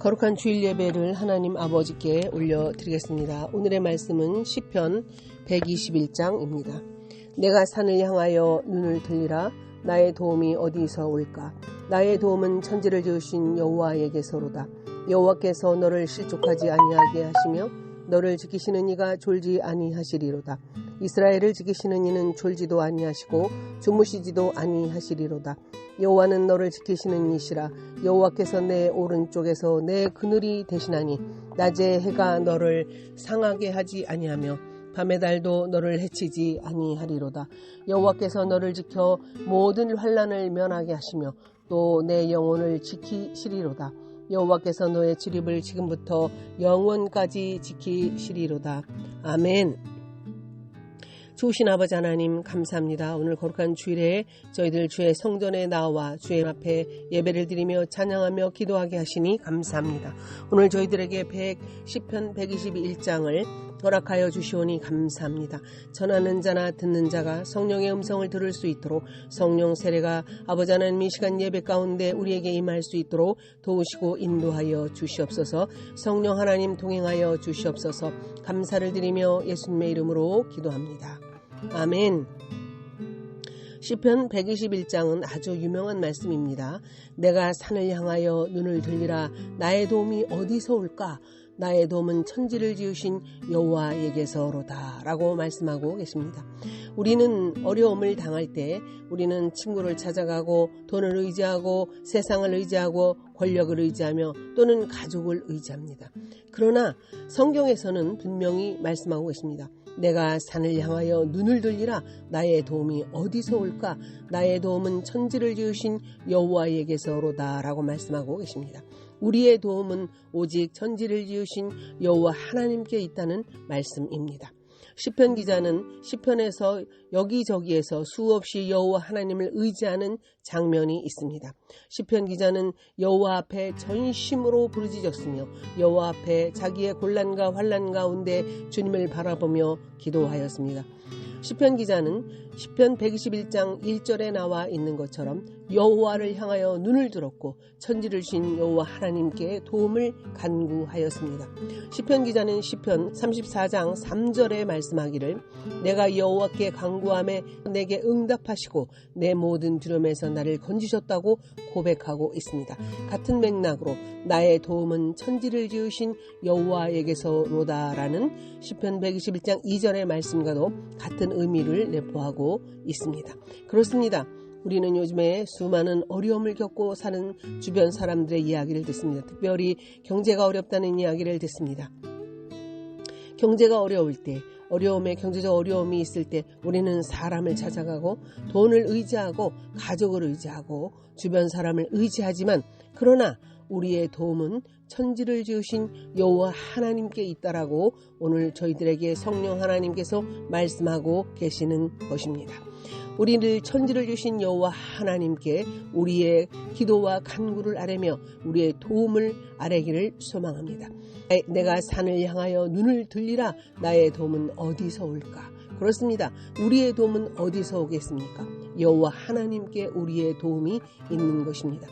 거룩한 주일 예배를 하나님 아버지께 올려드리겠습니다. 오늘의 말씀은 시편 121장입니다. 내가 산을 향하여 눈을 들리라. 나의 도움이 어디서 올까? 나의 도움은 천지를 지으신 여호와에게서로다. 여호와께서 너를 실족하지 아니하게 하시며 너를 지키시는 이가 졸지 아니하시리로다. 이스라엘을 지키시는 이는 졸지도 아니하시고 주무시지도 아니하시리로다. 여호와는 너를 지키시는 이시라. 여호와께서 내 오른쪽에서 내 그늘이 되시나니 낮에 해가 너를 상하게 하지 아니하며 밤의 달도 너를 해치지 아니하리로다. 여호와께서 너를 지켜 모든 환난을 면하게 하시며 또 내 영혼을 지키시리로다. 여호와께서 너의 출입을 지금부터 영원까지 지키시리로다. 아멘. 좋으신 아버지 하나님 감사합니다. 오늘 거룩한 주일에 저희들 주의 성전에 나와 주의 앞에 예배를 드리며 찬양하며 기도하게 하시니 감사합니다. 오늘 저희들에게 시편 121장을 허락하여 주시오니 감사합니다. 전하는 자나 듣는 자가 성령의 음성을 들을 수 있도록 성령 세례가 아버지 하나님 이 시간 예배 가운데 우리에게 임할 수 있도록 도우시고 인도하여 주시옵소서. 성령 하나님 동행하여 주시옵소서. 감사를 드리며 예수님의 이름으로 기도합니다. 아멘. 시편 121장은 아주 유명한 말씀입니다. 내가 산을 향하여 눈을 들리라. 나의 도움이 어디서 올까? 나의 도움은 천지를 지으신 여호와에게서로다 라고 말씀하고 계십니다. 우리는 어려움을 당할 때 우리는 친구를 찾아가고 돈을 의지하고 세상을 의지하고 권력을 의지하며 또는 가족을 의지합니다. 그러나 성경에서는 분명히 말씀하고 계십니다. 내가 산을 향하여 눈을 들리라. 나의 도움이 어디서 올까? 나의 도움은 천지를 지으신 여호와에게서로다 라고 말씀하고 계십니다. 우리의 도움은 오직 천지를 지으신 여호와 하나님께 있다는 말씀입니다. 시편 기자는 시편에서 여기저기에서 수없이 여호와 하나님을 의지하는 장면이 있습니다. 시편 기자는 여호와 앞에 전심으로 부르짖었으며 여호와 앞에 자기의 곤란과 환난 가운데 주님을 바라보며 기도하였습니다. 시편 기자는 시편 121장 1절에 나와 있는 것처럼 여호와를 향하여 눈을 들었고 천지를 신 여호와 하나님께 도움을 간구하였습니다. 시편 기자는 시편 34장 3절에 말씀하기를 내가 여호와께 간구하매 내게 응답하시고 내 모든 두려움에서 나를 건지셨다고 고백하고 있습니다. 같은 맥락으로 나의 도움은 천지를 지으신 여호와에게서로다라는 시편 121장 2절의 말씀과도 같은 의미를 내포하고 있습니다. 그렇습니다. 우리는 요즘에 수많은 어려움을 겪고 사는 주변 사람들의 이야기를 듣습니다. 특별히 경제가 어렵다는 이야기를 듣습니다. 경제가 어려울 때, 어려움에 경제적 어려움이 있을 때 우리는 사람을 찾아가고 돈을 의지하고 가족을 의지하고 주변 사람을 의지하지만 그러나 우리의 도움은 천지를 지으신 여호와 하나님께 있다라고 오늘 저희들에게 성령 하나님께서 말씀하고 계시는 것입니다. 우리를 천지를 주신 여호와 하나님께 우리의 기도와 간구를 아뢰며 우리의 도움을 아뢰기를 소망합니다. 내가 산을 향하여 눈을 들리라. 나의 도움은 어디서 올까? 그렇습니다. 우리의 도움은 어디서 오겠습니까? 여호와 하나님께 우리의 도움이 있는 것입니다.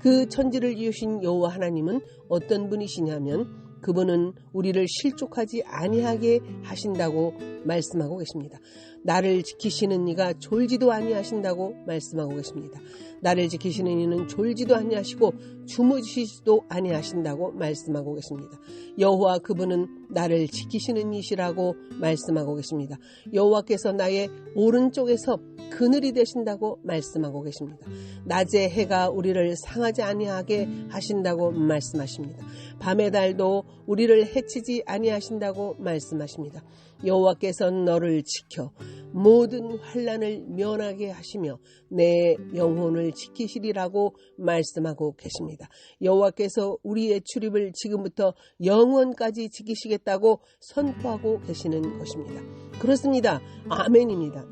그 천지를 지으신 여호와 하나님은 어떤 분이시냐면 그분은 우리를 실족하지 아니하게 하신다고 말씀하고 계십니다. 나를 지키시는 이가 졸지도 아니하신다고 말씀하고 계십니다. 나를 지키시는 이는 졸지도 아니하시고 주무시지도 아니하신다고 말씀하고 계십니다. 여호와 그분은 나를 지키시는 이시라고 말씀하고 계십니다. 여호와께서 나의 오른쪽에서 그늘이 되신다고 말씀하고 계십니다. 낮에 해가 우리를 상하지 아니하게 하신다고 말씀하십니다. 밤의 달도 우리를 해치지 아니하신다고 말씀하십니다. 여호와께서 너를 지켜 모든 환난을 면하게 하시며 내 영혼을 지키시리라고 말씀하고 계십니다. 여호와께서 우리의 출입을 지금부터 영원까지 지키시겠다고 선포하고 계시는 것입니다. 그렇습니다. 아멘입니다.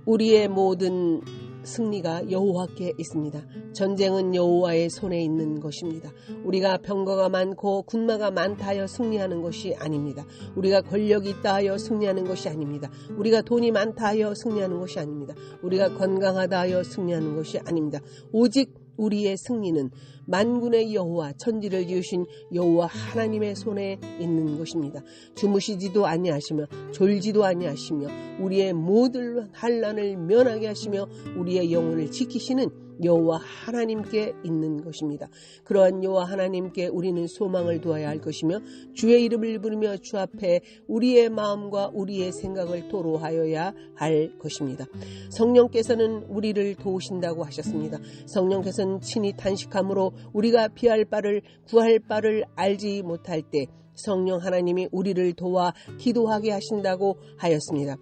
우리의 모든 승리가 여호와께 있습니다. 전쟁은 여호와의 손에 있는 것입니다. 우리가 병거가 많고 군마가 많다 하여 승리하는 것이 아닙니다. 우리가 권력이 있다 하여 승리하는 것이 아닙니다. 우리가 돈이 많다 하여 승리하는 것이 아닙니다. 우리가 건강하다 하여 승리하는 것이 아닙니다. 오직 우리의 승리는 만군의 여호와, 천지를 지으신 여호와 하나님의 손에 있는 것입니다. 주무시지도 아니하시며 졸지도 아니하시며 우리의 모든 환난을 면하게 하시며 우리의 영혼을 지키시는 여호와 하나님께 있는 것입니다. 그러한 여호와 하나님께 우리는 소망을 두어야 할 것이며 주의 이름을 부르며 주 앞에 우리의 마음과 우리의 생각을 토로하여야 할 것입니다. 성령께서는 우리를 도우신다고 하셨습니다. 성령께서는 친히 탄식함으로 우리가 피할 바를 구할 바를 알지 못할 때 성령 하나님이 우리를 도와 기도하게 하신다고 하였습니다.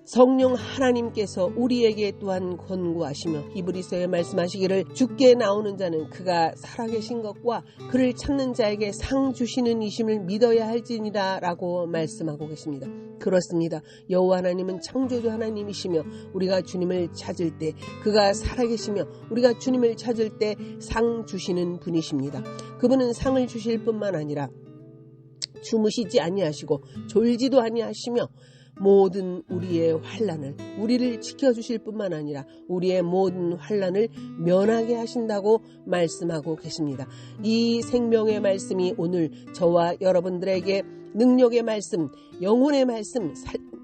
성령 하나님께서 우리에게 또한 권고하시며 히브리서에 말씀하시기를 주께 나오는 자는 그가 살아계신 것과 그를 찾는 자에게 상 주시는 이심을 믿어야 할지니라 라고 말씀하고 계십니다. 그렇습니다. 여호와 하나님은 창조주 하나님이시며 우리가 주님을 찾을 때 그가 살아계시며 우리가 주님을 찾을 때 상 주시는 분이십니다. 그분은 상을 주실 뿐만 아니라 주무시지 아니하시고 졸지도 아니하시며 모든 우리의 환난을 우리를 지켜주실 뿐만 아니라 우리의 모든 환난을 면하게 하신다고 말씀하고 계십니다. 이 생명의 말씀이 오늘 저와 여러분들에게 능력의 말씀, 영혼의 말씀,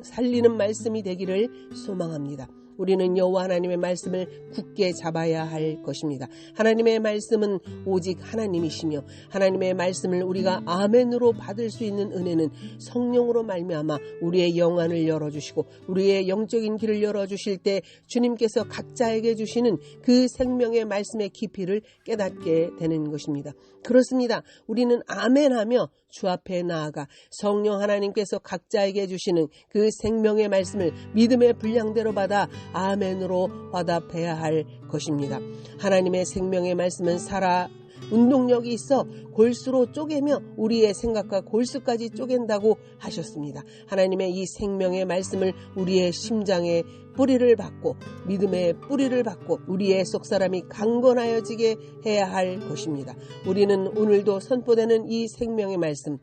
살리는 말씀이 되기를 소망합니다. 우리는 여호와 하나님의 말씀을 굳게 잡아야 할 것입니다. 하나님의 말씀은 오직 하나님이시며 하나님의 말씀을 우리가 아멘으로 받을 수 있는 은혜는 성령으로 말미암아 우리의 영안을 열어주시고 우리의 영적인 길을 열어주실 때 주님께서 각자에게 주시는 그 생명의 말씀의 깊이를 깨닫게 되는 것입니다. 그렇습니다. 우리는 아멘하며 주 앞에 나아가 성령 하나님께서 각자에게 주시는 그 생명의 말씀을 믿음의 분량대로 받아 아멘으로 화답해야 할 것입니다. 하나님의 생명의 말씀은 살아 운동력이 있어 골수로 쪼개며 우리의 생각과 골수까지 쪼갠다고 하셨습니다. 하나님의 이 생명의 말씀을 우리의 심장에 뿌리를 받고 믿음의 뿌리를 받고 우리의 속사람이 강건하여지게 해야 할 것입니다. 우리는 오늘도 선포되는 이 생명의 말씀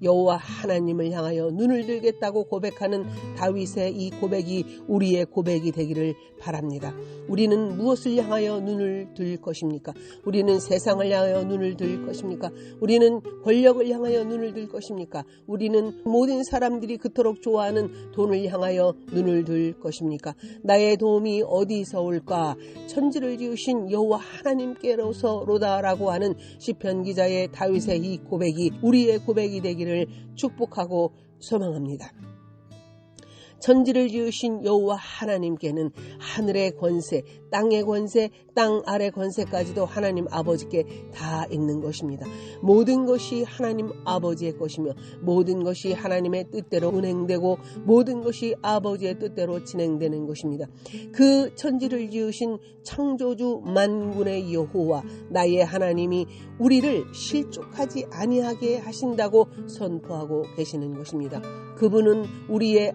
여호와 하나님을 향하여 눈을 들겠다고 고백하는 다윗의 이 고백이 우리의 고백이 되기를 바랍니다. 우리는 무엇을 향하여 눈을 들 것입니까? 우리는 세상을 향하여 눈을 들 것입니까? 우리는 권력을 향하여 눈을 들 것입니까? 우리는 모든 사람들이 그토록 좋아하는 돈을 향하여 눈을 들 것입니까? 나의 도움이 어디서 올까? 천지를 지으신 여호와 하나님께로서로다라고 하는 시편 기자의 다윗의 이 고백이 우리의 고백이 되기를 축복하고 소망합니다. 천지를 지으신 여호와 하나님께는 하늘의 권세, 땅의 권세, 땅 아래 권세까지도 하나님 아버지께 다 있는 것입니다. 모든 것이 하나님 아버지의 것이며 모든 것이 하나님의 뜻대로 운행되고 모든 것이 아버지의 뜻대로 진행되는 것입니다. 그 천지를 지으신 창조주 만군의 여호와 나의 하나님이 우리를 실족하지 아니하게 하신다고 선포하고 계시는 것입니다. 그분은 우리의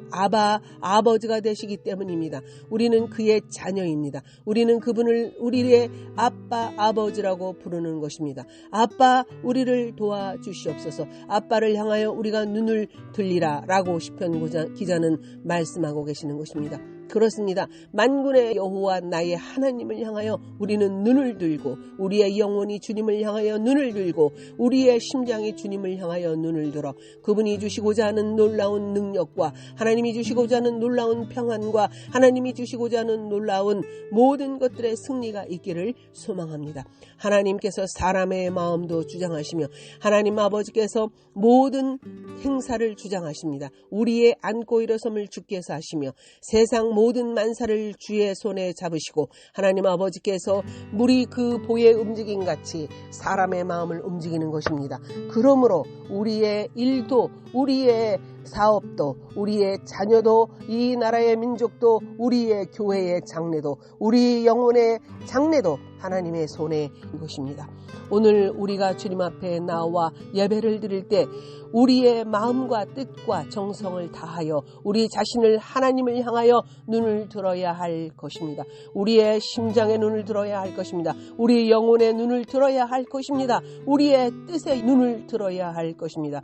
아버지가 되시기 때문입니다. 우리는 그의 자녀입니다. 우리는 그분을 우리의 아버지라고 부르는 것입니다. 아빠 우리를 도와주시옵소서. 아빠를 향하여 우리가 눈을 들리라 라고 시편 기자는 말씀하고 계시는 것입니다. 그렇습니다. 만군의 여호와 나의 하나님을 향하여 우리는 눈을 들고 우리의 영혼이 주님을 향하여 눈을 들고 우리의 심장이 주님을 향하여 눈을 들어 그분이 주시고자 하는 놀라운 능력과 하나님이 주시고자 하는 놀라운 평안과 하나님이 주시고자 하는 놀라운 모든 것들의 승리가 있기를 소망합니다. 하나님께서 사람의 마음도 주장하시며 하나님 아버지께서 모든 행사를 주장하십니다. 우리의 안고 일어섬을 주께서 하시며 세상 모든 만사를 주의 손에 잡으시고 하나님 아버지께서 물이 그 보의 움직임 같이 사람의 마음을 움직이는 것입니다. 그러므로 우리의 일도 우리의 사업도 우리의 자녀도 이 나라의 민족도 우리의 교회의 장래도 우리 영혼의 장래도 하나님의 손에 것입니다. 오늘 우리가 주님 앞에 나와 예배를 드릴 때 우리의 마음과 뜻과 정성을 다하여 우리 자신을 하나님을 향하여 눈을 들어야 할 것입니다. 우리의 심장에 눈을 들어야 할 것입니다. 우리 영혼의 눈을 들어야 할 것입니다. 우리의 뜻에 눈을 들어야 할 것입니다.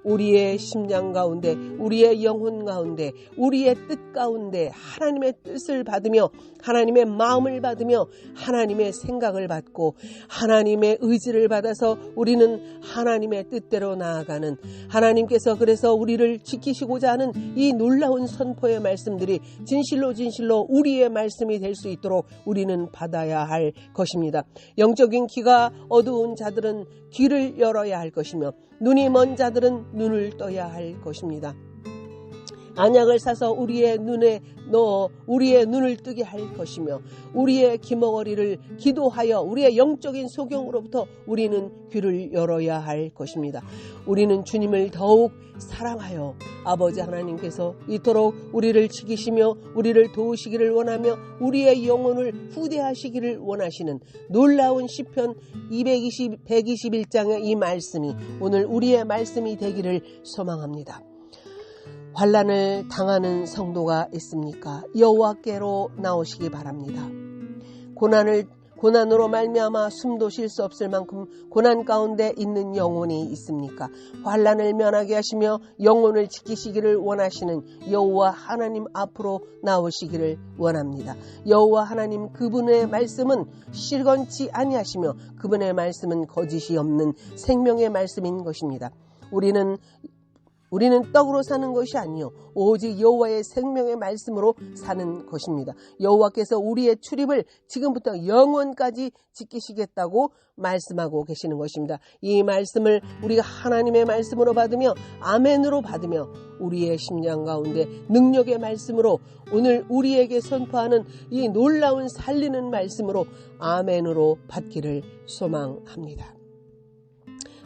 우리의 심장 가운데 우리의 영혼 가운데 우리의 뜻 가운데 하나님의 뜻을 받으며 하나님의 마음을 받으며 하나님의 생각을 받고 하나님의 의지를 받아서 우리는 하나님의 뜻대로 나아가는, 하나님께서 그래서 우리를 지키시고자 하는 이 놀라운 선포의 말씀들이 진실로 우리의 말씀이 될 수 있도록 우리는 받아야 할 것입니다. 영적인 귀가 어두운 자들은 귀를 열어야 할 것이며 눈이 먼 자들은 눈을 떠야 할 것입니다. 안약을 사서 우리의 눈에 넣어 우리의 눈을 뜨게 할 것이며 우리의 귀머거리를 기도하여 우리의 영적인 소경으로부터 우리는 귀를 열어야 할 것입니다. 우리는 주님을 더욱 사랑하여 아버지 하나님께서 이토록 우리를 지키시며 우리를 도우시기를 원하며 우리의 영혼을 후대하시기를 원하시는 놀라운 시편 121장의 이 말씀이 오늘 우리의 말씀이 되기를 소망합니다. 환난을 당하는 성도가 있습니까? 여호와께로 나오시기 바랍니다. 고난으로 말미암아 숨도 쉴 수 없을 만큼 고난 가운데 있는 영혼이 있습니까? 환난을 면하게 하시며 영혼을 지키시기를 원하시는 여호와 하나님 앞으로 나오시기를 원합니다. 여호와 하나님 그분의 말씀은 실건치 아니하시며 그분의 말씀은 거짓이 없는 생명의 말씀인 것입니다. 우리는 떡으로 사는 것이 아니요 오직 여호와의 생명의 말씀으로 사는 것입니다. 여호와께서 우리의 출입을 지금부터 영원까지 지키시겠다고 말씀하고 계시는 것입니다. 이 말씀을 우리가 하나님의 말씀으로 받으며 아멘으로 받으며 우리의 심장 가운데 능력의 말씀으로 오늘 우리에게 선포하는 이 놀라운 살리는 말씀으로 아멘으로 받기를 소망합니다.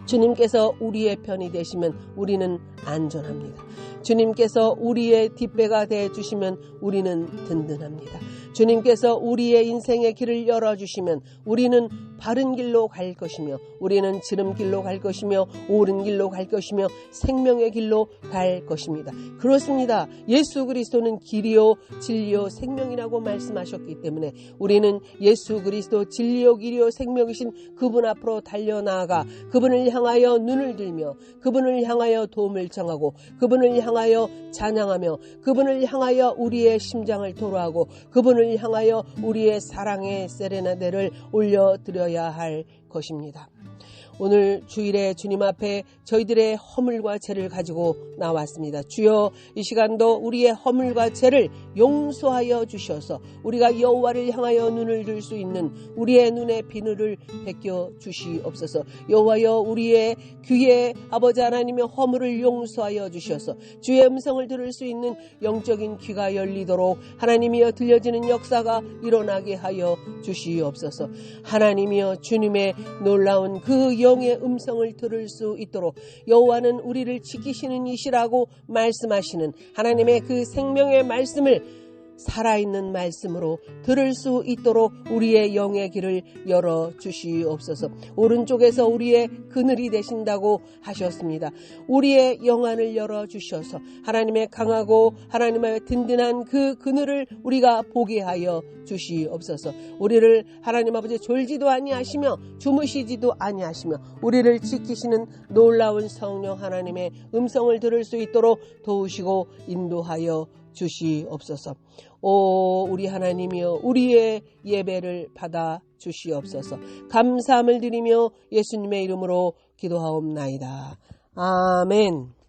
주님께서 우리의 편이 되시면 우리는 안전합니다. 주님께서 우리의 뒷배가 되어주시면 우리는 든든합니다. 주님께서 우리의 인생의 길을 열어주시면 우리는 바른 길로 갈 것이며 우리는 지름길로 갈 것이며 옳은 길로 갈 것이며 생명의 길로 갈 것입니다. 그렇습니다. 예수 그리스도는 길이요 진리요 생명이라고 말씀하셨기 때문에 우리는 예수 그리스도 진리요 길이요 생명이신 그분 앞으로 달려나아가 그분을 향하여 눈을 들며 그분을 향하여 도움을 청하고 그분을 향하여 찬양하며 그분을 향하여 우리의 심장을 토로하고 그분을 향하여 우리의 사랑의 세레나데를 올려드려야 할 것입니다. 오늘 주일에 주님 앞에 저희들의 허물과 죄를 가지고 나왔습니다. 주여 이 시간도 우리의 허물과 죄를 용서하여 주셔서 우리가 여호와를 향하여 눈을 들 수 있는 우리의 눈의 비늘을 벗겨 주시옵소서. 여호와여 우리의 귀에 아버지 하나님의 허물을 용서하여 주셔서 주의 음성을 들을 수 있는 영적인 귀가 열리도록 하나님이여 들려지는 역사가 일어나게 하여 주시옵소서. 하나님이여 주님의 놀라운 그 영의 음성을 들을 수 있도록 여호와는 우리를 지키시는 이시라고 말씀하시는 하나님의 그 생명의 말씀을 살아있는 말씀으로 들을 수 있도록 우리의 영의 길을 열어주시옵소서. 오른쪽에서 우리의 그늘이 되신다고 하셨습니다. 우리의 영안을 열어주셔서 하나님의 강하고 하나님의 든든한 그 그늘을 우리가 보게 하여 주시옵소서. 우리를 하나님 아버지 졸지도 아니하시며 주무시지도 아니하시며 우리를 지키시는 놀라운 성령 하나님의 음성을 들을 수 있도록 도우시고 인도하여 주시옵소서. 오 우리 하나님이여 우리의 예배를 받아 주시옵소서. 감사함을 드리며 예수님의 이름으로 기도하옵나이다. 아멘.